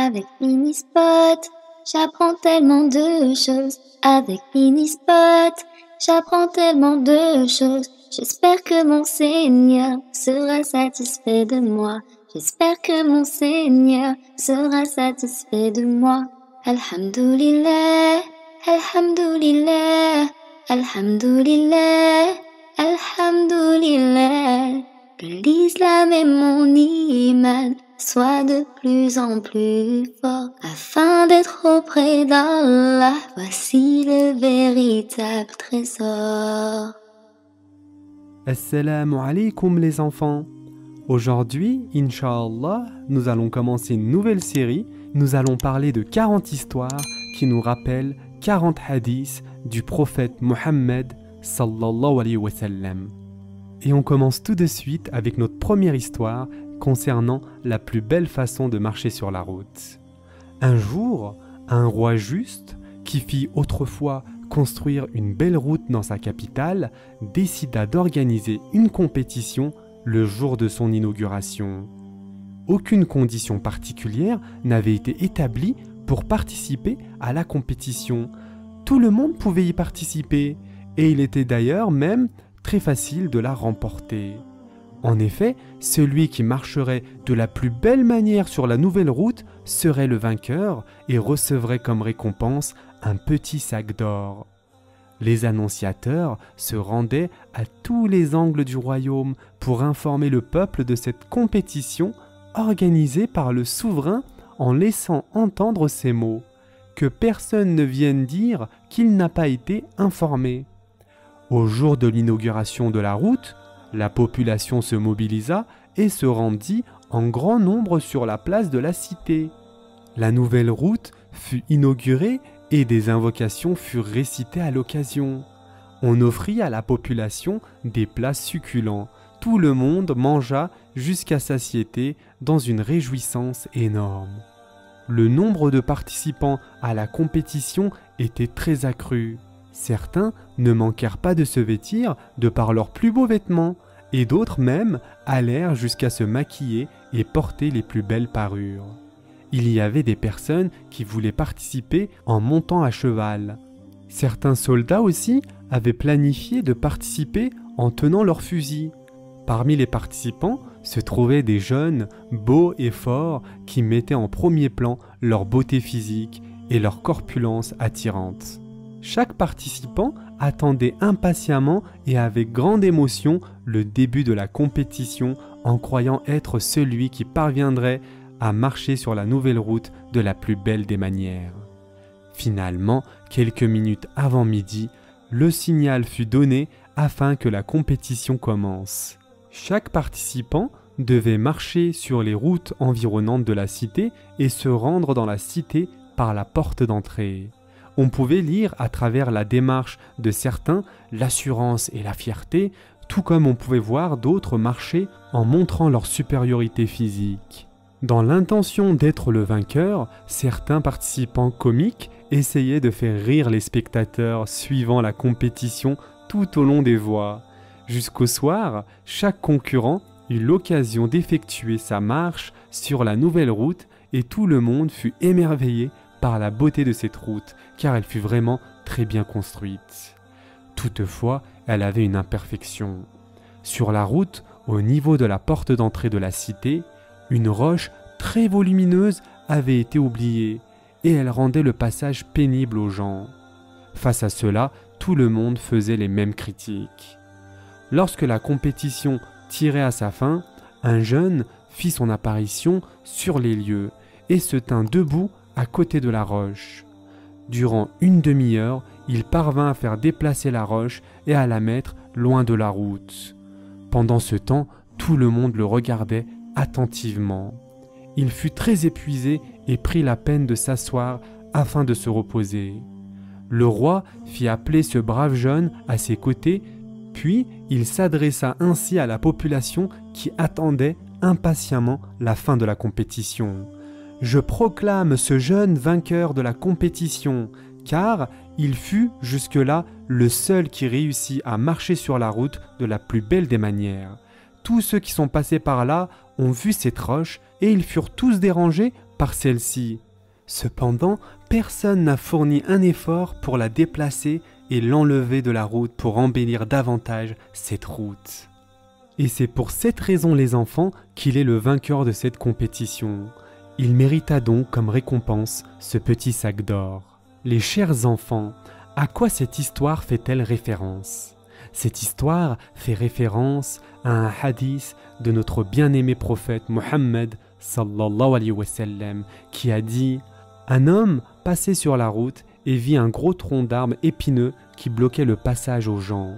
Avec Minispot, j'apprends tellement de choses. Avec Minispot, j'apprends tellement de choses. J'espère que mon Seigneur sera satisfait de moi. J'espère que mon Seigneur sera satisfait de moi. Alhamdulillah, Alhamdulillah, Alhamdulillah, Alhamdulillah. Que l'islam et mon iman soient de plus en plus forts afin d'être auprès d'Allah. Voici le véritable trésor. Assalamu alaikum les enfants. Aujourd'hui, Inch'Allah, nous allons commencer une nouvelle série. Nous allons parler de 40 histoires qui nous rappellent 40 hadiths du prophète Mohammed sallallahu alayhi wa sallam. Et on commence tout de suite avec notre première histoire concernant la plus belle façon de marcher sur la route. Un jour, un roi juste, qui fit autrefois construire une belle route dans sa capitale, décida d'organiser une compétition le jour de son inauguration. Aucune condition particulière n'avait été établie pour participer à la compétition. Tout le monde pouvait y participer, et il était d'ailleurs même très facile de la remporter. En effet, celui qui marcherait de la plus belle manière sur la nouvelle route serait le vainqueur et recevrait comme récompense un petit sac d'or. Les annonciateurs se rendaient à tous les angles du royaume pour informer le peuple de cette compétition organisée par le souverain en laissant entendre ces mots, que personne ne vienne dire qu'il n'a pas été informé. Au jour de l'inauguration de la route, la population se mobilisa et se rendit en grand nombre sur la place de la cité. La nouvelle route fut inaugurée et des invocations furent récitées à l'occasion. On offrit à la population des plats succulents. Tout le monde mangea jusqu'à satiété dans une réjouissance énorme. Le nombre de participants à la compétition était très accru. Certains ne manquèrent pas de se vêtir de par leurs plus beaux vêtements, et d'autres même allèrent jusqu'à se maquiller et porter les plus belles parures. Il y avait des personnes qui voulaient participer en montant à cheval. Certains soldats aussi avaient planifié de participer en tenant leurs fusils. Parmi les participants se trouvaient des jeunes beaux et forts qui mettaient en premier plan leur beauté physique et leur corpulence attirante. Chaque participant attendait impatiemment et avec grande émotion le début de la compétition en croyant être celui qui parviendrait à marcher sur la nouvelle route de la plus belle des manières. Finalement, quelques minutes avant midi, le signal fut donné afin que la compétition commence. Chaque participant devait marcher sur les routes environnantes de la cité et se rendre dans la cité par la porte d'entrée. On pouvait lire à travers la démarche de certains l'assurance et la fierté, tout comme on pouvait voir d'autres marcher en montrant leur supériorité physique. Dans l'intention d'être le vainqueur, certains participants comiques essayaient de faire rire les spectateurs suivant la compétition tout au long des voies. Jusqu'au soir, chaque concurrent eut l'occasion d'effectuer sa marche sur la nouvelle route et tout le monde fut émerveillé par la beauté de cette route, car elle fut vraiment très bien construite. Toutefois, elle avait une imperfection. Sur la route, au niveau de la porte d'entrée de la cité, une roche très volumineuse avait été oubliée, et elle rendait le passage pénible aux gens. Face à cela, tout le monde faisait les mêmes critiques. Lorsque la compétition tirait à sa fin, un jeune fit son apparition sur les lieux, et se tint debout à côté de la roche. Durant une demi-heure, il parvint à faire déplacer la roche et à la mettre loin de la route. Pendant ce temps, tout le monde le regardait attentivement. Il fut très épuisé et prit la peine de s'asseoir afin de se reposer. Le roi fit appeler ce brave jeune à ses côtés, puis il s'adressa ainsi à la population qui attendait impatiemment la fin de la compétition. Je proclame ce jeune vainqueur de la compétition, car il fut jusque-là le seul qui réussit à marcher sur la route de la plus belle des manières. Tous ceux qui sont passés par là ont vu cette roche et ils furent tous dérangés par celle-ci. Cependant, personne n'a fourni un effort pour la déplacer et l'enlever de la route pour embellir davantage cette route. Et c'est pour cette raison, les enfants, qu'il est le vainqueur de cette compétition. Il mérita donc comme récompense ce petit sac d'or. Les chers enfants, à quoi cette histoire fait-elle référence ? Cette histoire fait référence à un hadith de notre bien-aimé prophète Mohammed sallallahu alayhi wa sallam qui a dit « Un homme passait sur la route et vit un gros tronc d'arbre épineux qui bloquait le passage aux gens.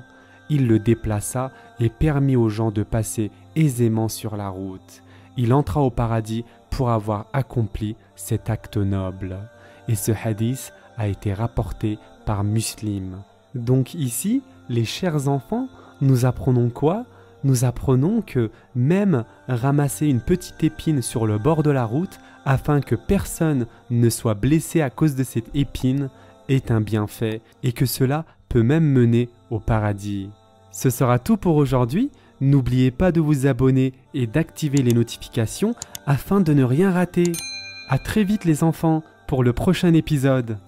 Il le déplaça et permit aux gens de passer aisément sur la route. Il entra au paradis pour avoir accompli cet acte noble. » Et ce hadith a été rapporté par Muslim. Donc ici, les chers enfants, nous apprenons quoi ? Nous apprenons que même ramasser une petite épine sur le bord de la route afin que personne ne soit blessé à cause de cette épine est un bienfait et que cela peut même mener au paradis. Ce sera tout pour aujourd'hui. N'oubliez pas de vous abonner et d'activer les notifications afin de ne rien rater. À très vite les enfants pour le prochain épisode.